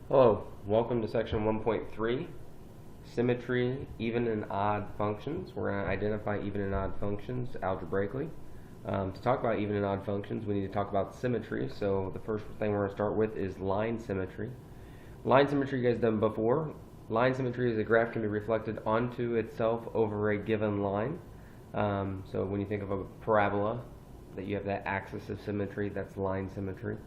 Hello, welcome to section 1.3, Symmetry, Even and Odd Functions. We're going to identify even and odd functions algebraically. To talk about even and odd functions, we need to talk about symmetry. So the first thing we're going to start with is line symmetry. Line symmetry you guys done before. Line symmetry is a graph can be reflected onto itself over a given line. So when you think of a parabola, that you have that axis of symmetry, that's line symmetry.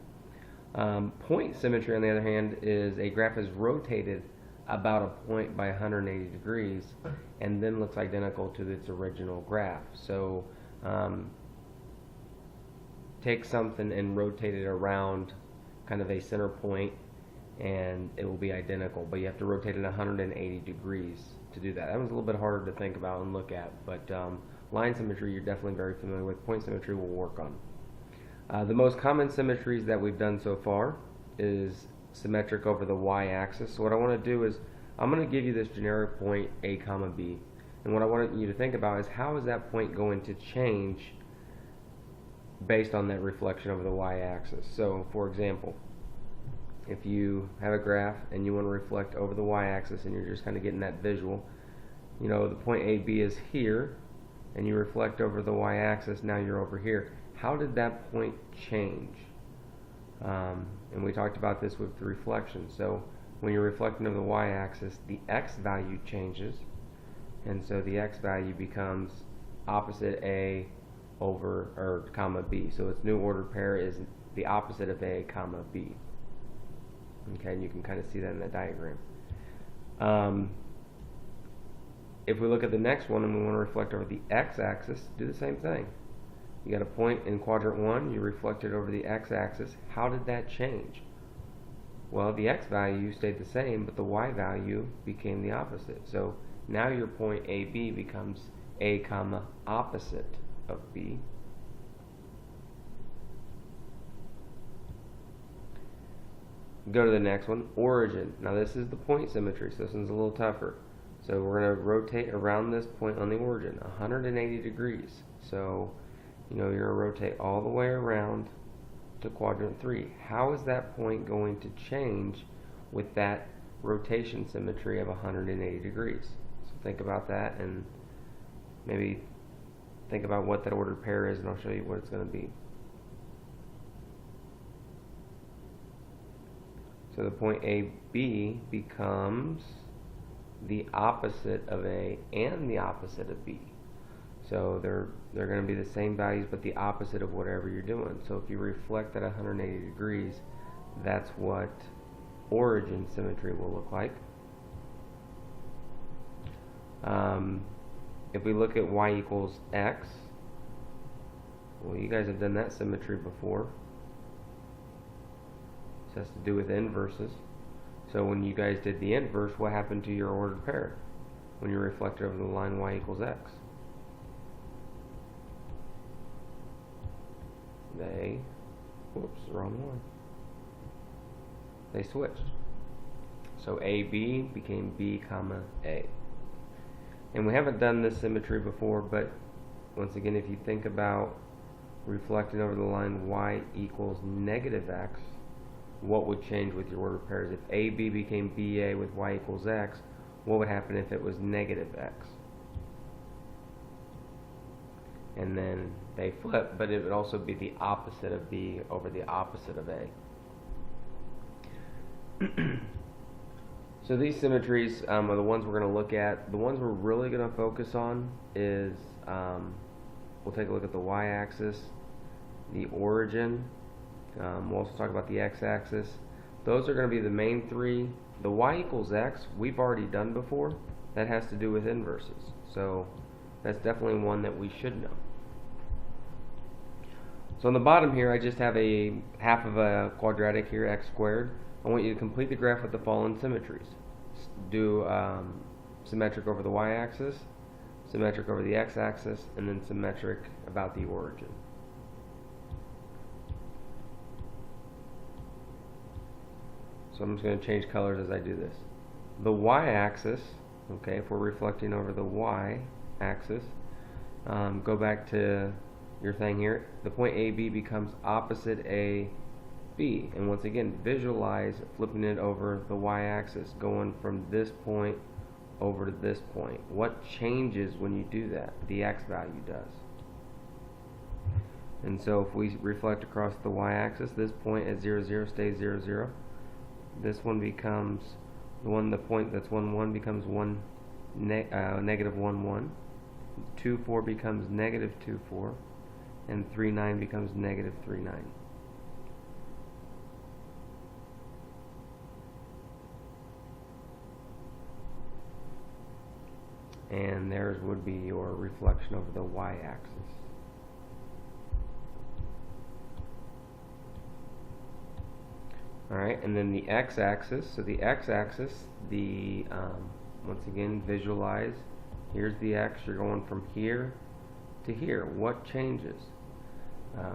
Point symmetry, on the other hand, is a graph is rotated about a point by 180 degrees and then looks identical to its original graph. So take something and rotate it around kind of a center point and it will be identical, but you have to rotate it 180 degrees to do that. That was a little bit harder to think about and look at, but line symmetry you're definitely very familiar with. Point symmetry we'll work on. The most common symmetries that we've done so far is symmetric over the y-axis. So what I want to do is I'm going to give you this generic point a comma b, and what I want you to think about is how is that point going to change based on that reflection over the y-axis. So for example, if you have a graph and you want to reflect over the y-axis and you're just kind of getting that visual, you know, the point AB is here and you reflect over the y-axis, now you're over here. How did that point change? And we talked about this with the reflection. So when you're reflecting over the y-axis, the x value changes, and so the x value becomes opposite a over or comma b. So its new ordered pair is the opposite of a comma b. Okay, and you can kind of see that in the diagram. If we look at the next one and we want to reflect over the x-axis, do the same thing. You got a point in quadrant 1, you reflect it over the x-axis. How did that change? Well, the x value stayed the same, but the y value became the opposite. So now your point AB becomes a comma opposite of B. Go to the next one, origin. Now this is the point symmetry, so this one's a little tougher. So we're going to rotate around this point on the origin, 180 degrees. So you're going to rotate all the way around to quadrant 3. How is that point going to change with that rotation symmetry of 180 degrees? So think about that and maybe think about what that ordered pair is, and I'll show you what it's going to be. So the point AB becomes the opposite of A and the opposite of B. So they're going to be the same values, but the opposite of whatever you're doing. So if you reflect at 180 degrees, that's what origin symmetry will look like. If we look at y equals x, well, you guys have done that symmetry before. This has to do with inverses. So when you guys did the inverse, what happened to your ordered pair when you reflected over the line y equals x? Whoops, wrong one. They switched. So AB became B comma A. And we haven't done this symmetry before, but once again, if you think about reflecting over the line y equals negative x, what would change with your ordered pairs? If AB became BA with y equals x, what would happen if it was negative x? And then they flip, but it would also be the opposite of B over the opposite of A. So these symmetries are the ones we're going to look at. The ones we're really going to focus on is, we'll take a look at the y-axis, the origin. We'll also talk about the x-axis. Those are going to be the main three. The y equals x, we've already done before. That has to do with inverses. So that's definitely one that we should know. So on the bottom here, I just have a half of a quadratic here, x squared. I want you to complete the graph with the following symmetries. Do symmetric over the y-axis, symmetric over the x-axis, and then symmetric about the origin. So I'm just going to change colors as I do this. The y-axis, okay, if we're reflecting over the y-axis, go back to your thing here. The point AB becomes opposite A be? And once again, visualize flipping it over the y-axis, going from this point over to this point. What changes when you do that? The x value does. And so if we reflect across the y-axis, this point at 0, 0 stays 0, 0. This one becomes, the point that's 1, 1 becomes negative 1, 1. 2, 4 becomes negative 2, 4. And 3, 9 becomes negative 3, 9. And theirs would be your reflection over the y-axis. Alright, and then the x-axis. So the x-axis, once again, visualize. Here's the x. You're going from here to here. What changes?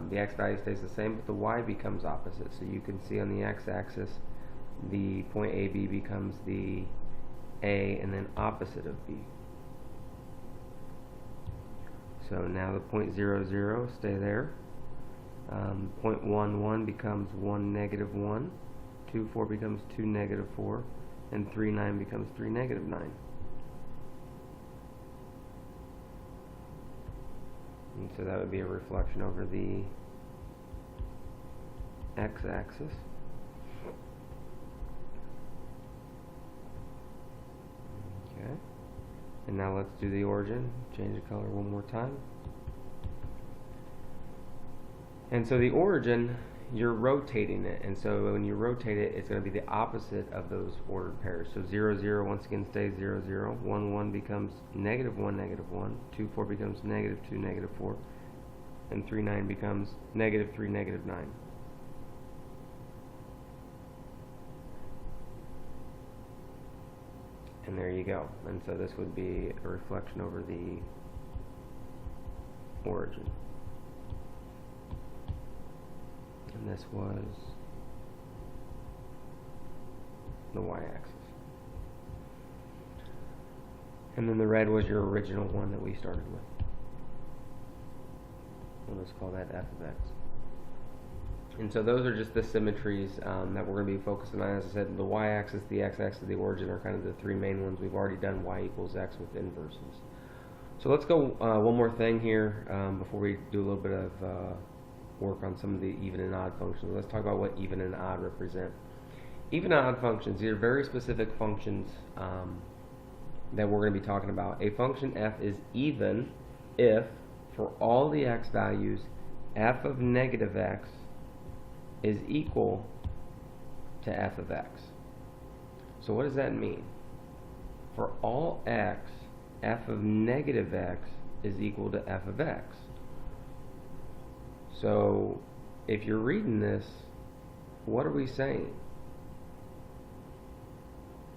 The x value stays the same, but the y becomes opposite. So you can see on the x-axis, the point AB becomes the A and then opposite of B. So now the point 0, 0 stay there. Point 1, 1 becomes 1, negative 1. 2, 4 becomes 2, negative 4. And 3, 9 becomes 3, negative 9. And so that would be a reflection over the x-axis. Okay. And now let's do the origin. Change the color one more time. And so the origin, you're rotating it. And so when you rotate it, it's going to be the opposite of those ordered pairs. So 0, 0 once again stays 0, 0. 1, 1 becomes negative 1, negative 1. 2, 4 becomes negative 2, negative 4. And 3, 9 becomes negative 3, negative 9. And there you go. And so this would be a reflection over the origin. And this was the y-axis. And then the red was your original one that we started with. We'll just call that f of x. And so those are just the symmetries that we're going to be focusing on. As I said, the y-axis, the x-axis, the origin are kind of the three main ones. We've already done y equals x with inverses. So let's go one more thing here before we do a little bit of work on some of the even and odd functions. Let's talk about what even and odd represent. Even and odd functions, these are very specific functions that we're going to be talking about. A function f is even if for all the x values f of negative x is equal to f of x. So what does that mean? For all x, f of negative x is equal to f of x. So if you're reading this, what are we saying?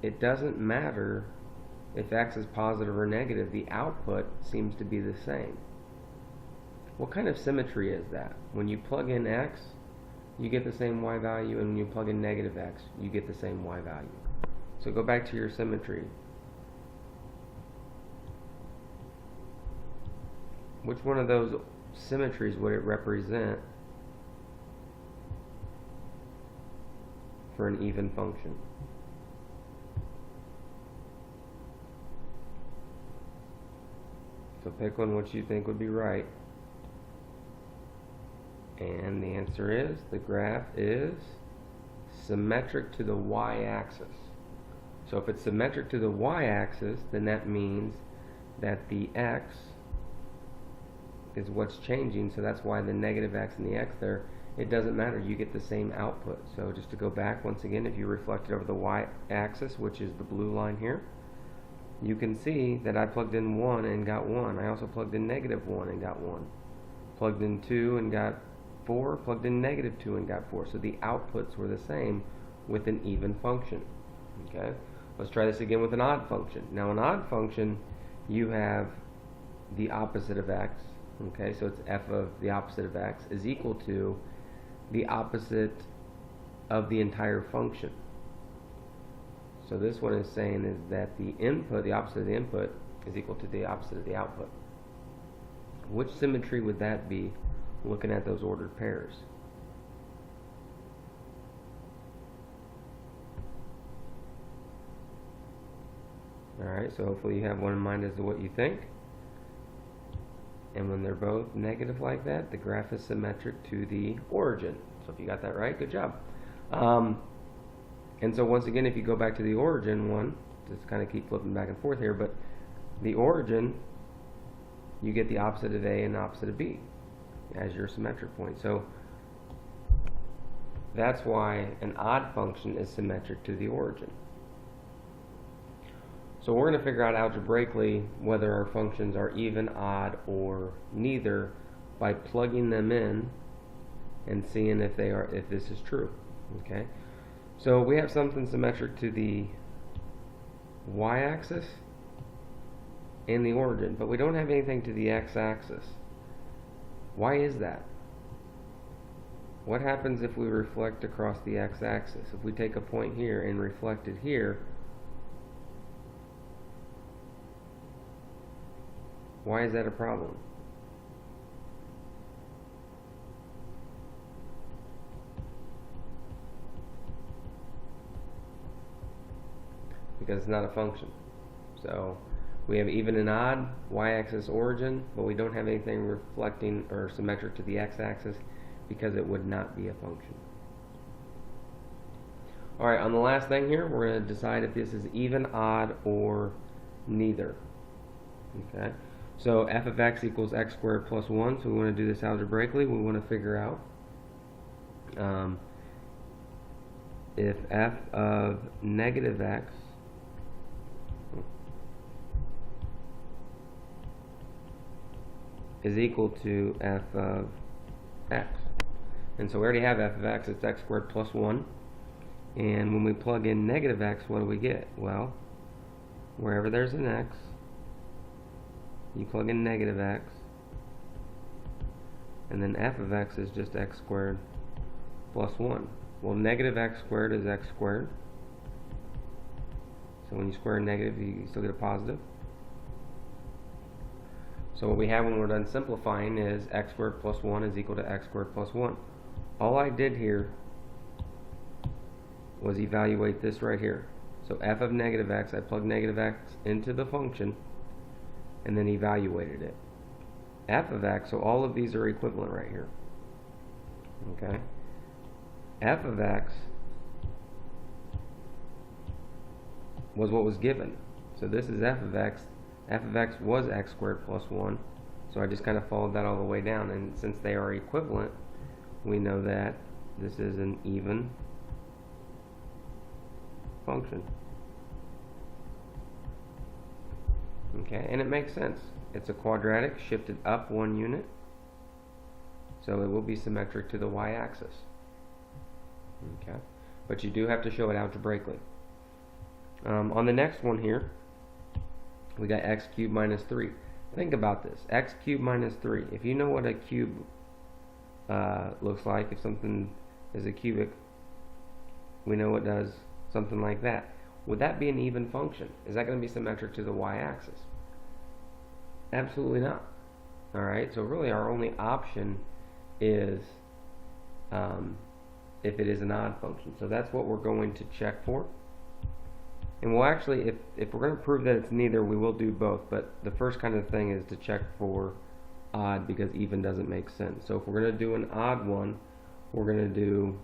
It doesn't matter if x is positive or negative, the output seems to be the same. What kind of symmetry is that? When you plug in x, you get the same y value, and when you plug in negative x, you get the same y value. So go back to your symmetry. Which one of those symmetries would it represent for an even function? So pick one which you think would be right. And the answer is, the graph is symmetric to the y-axis. So if it's symmetric to the y-axis, then that means that the x is what's changing, so that's why the negative x and the x there, it doesn't matter, you get the same output. So just to go back once again, if you reflect it over the y-axis, which is the blue line here, you can see that I plugged in 1 and got 1. I also plugged in negative 1 and got 1. Plugged in 2 and got 4, plugged in negative 2 and got 4. So the outputs were the same with an even function. Okay, let's try this again with an odd function. Now an odd function, you have the opposite of x. Okay, so it's f of the opposite of x is equal to the opposite of the entire function. So this one is saying is that the input, the opposite of the input, is equal to the opposite of the output. Which symmetry would that be looking at those ordered pairs? Alright, so hopefully you have one in mind as to what you think. And when they're both negative like that, the graph is symmetric to the origin. So if you got that right, good job. And so once again, if you go back to the origin one, just kind of keep flipping back and forth here, but the origin, you get the opposite of A and the opposite of B as your symmetric point. So that's why an odd function is symmetric to the origin. So we're going to figure out algebraically whether our functions are even, odd, or neither by plugging them in and seeing if this is true. Okay. So we have something symmetric to the y-axis and the origin, but we don't have anything to the x-axis. Why is that? What happens if we reflect across the x-axis? If we take a point here and reflect it here, why is that a problem? Because it's not a function. So we have even and odd, y-axis origin, but we don't have anything reflecting or symmetric to the x-axis because it would not be a function. Alright, on the last thing here, we're going to decide if this is even, odd, or neither. Okay, so f of x equals x squared plus 1, so we want to do this algebraically. We want to figure out if f of negative x is equal to f of x. And so we already have f of x, it's x squared plus 1. And when we plug in negative x, what do we get? Well, wherever there's an x, you plug in negative x, and then f of x is just x squared plus 1. Well, negative x squared is x squared. So when you square a negative, you still get a positive. So what we have when we're done simplifying is x squared plus 1 is equal to x squared plus 1. All I did here was evaluate this right here. So f of negative x, I plugged negative x into the function and then evaluated it. F of x, so all of these are equivalent right here. Okay? F of x was what was given. So this is f of x. F of x was x squared plus 1. So I just kind of followed that all the way down. And since they are equivalent, we know that this is an even function. Okay, and it makes sense. It's a quadratic shifted up 1 unit. So it will be symmetric to the y-axis. Okay, but you do have to show it algebraically. On the next one here, we got x cubed minus 3. Think about this. X cubed minus 3. If you know what a cube looks like, if something is a cubic, we know it does something like that. Would that be an even function? Is that going to be symmetric to the y-axis? Absolutely not. Alright, so really our only option is if it is an odd function. So that's what we're going to check for. And we'll actually, if we're going to prove that it's neither, we will do both. But the first kind of thing is to check for odd, because even doesn't make sense. So if we're going to do an odd one, we're going to do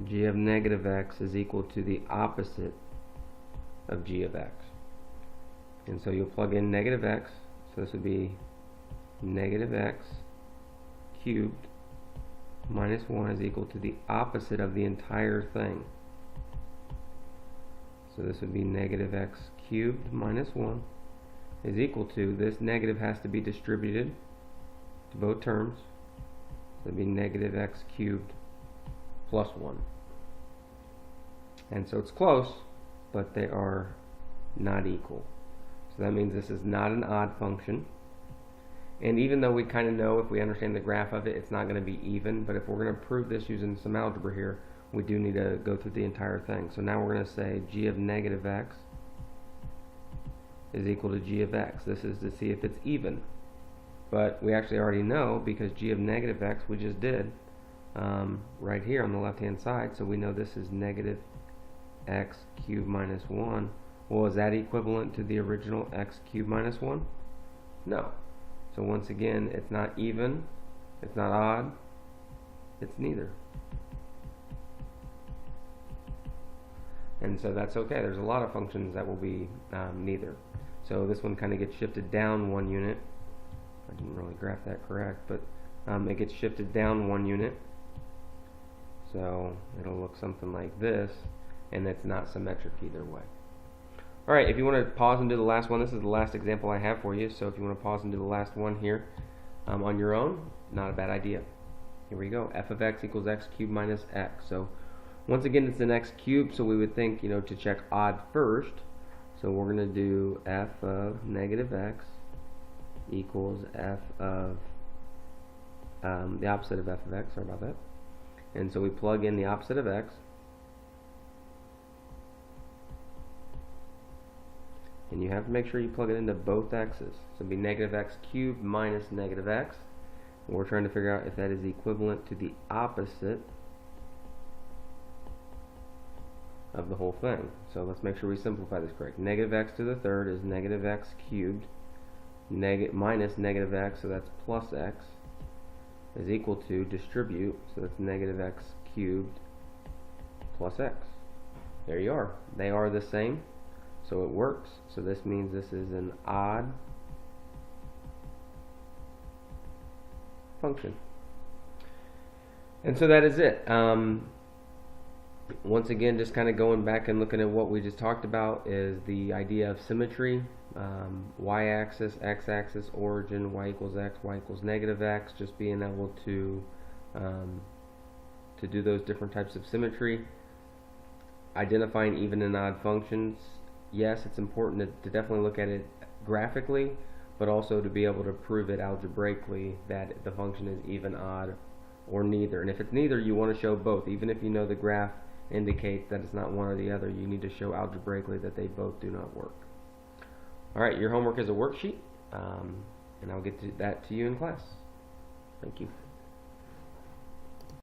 g of negative x is equal to the opposite of g of x. And so you'll plug in negative x, so this would be negative x cubed minus 1 is equal to the opposite of the entire thing. So this would be negative x cubed minus 1 is equal to, this negative has to be distributed to both terms. So it would be negative x cubed plus 1. And so it's close, but they are not equal. So that means this is not an odd function. And even though we kind of know, if we understand the graph of it, it's not going to be even, but if we're going to prove this using some algebra here, we do need to go through the entire thing. So now we're going to say g of negative x is equal to g of x. This is to see if it's even. But we actually already know, because g of negative x we just did right here on the left hand side, so we know this is negative x cubed minus 1. Well, is that equivalent to the original x cubed minus 1? No. So once again, it's not even, it's not odd, it's neither. And so that's okay. There's a lot of functions that will be neither. So this one kind of gets shifted down 1 unit. I didn't really graph that correct, but it gets shifted down 1 unit. So it'll look something like this, and it's not symmetric either way. Alright, if you want to pause and do the last one, this is the last example I have for you, so if you want to pause and do the last one here on your own, not a bad idea. Here we go, f of x equals x cubed minus x. So once again, it's an x cubed, so we would think, to check odd first. So we're going to do f of negative x equals f of the opposite of f of x, sorry about that. And so we plug in the opposite of x. And you have to make sure you plug it into both x's. So it'd be negative x cubed minus negative x. And we're trying to figure out if that is equivalent to the opposite of the whole thing. So let's make sure we simplify this correct. Negative x to the third is negative x cubed minus negative x, so that's plus x, is equal to distribute, so that's negative x cubed plus x. There you are. They are the same, so it works. So this means this is an odd function. And so that is it. Once again, just kind of going back and looking at what we just talked about is the idea of symmetry. Y-axis, x-axis, origin, y equals x, y equals negative x, just being able to do those different types of symmetry. Identifying even and odd functions. Yes, it's important to definitely look at it graphically, but also to be able to prove it algebraically that the function is even, odd, or neither. And if it's neither, you want to show both. Even if you know the graph indicates that it's not one or the other, you need to show algebraically that they both do not work. Alright, your homework is a worksheet, and I'll get that to you in class. Thank you.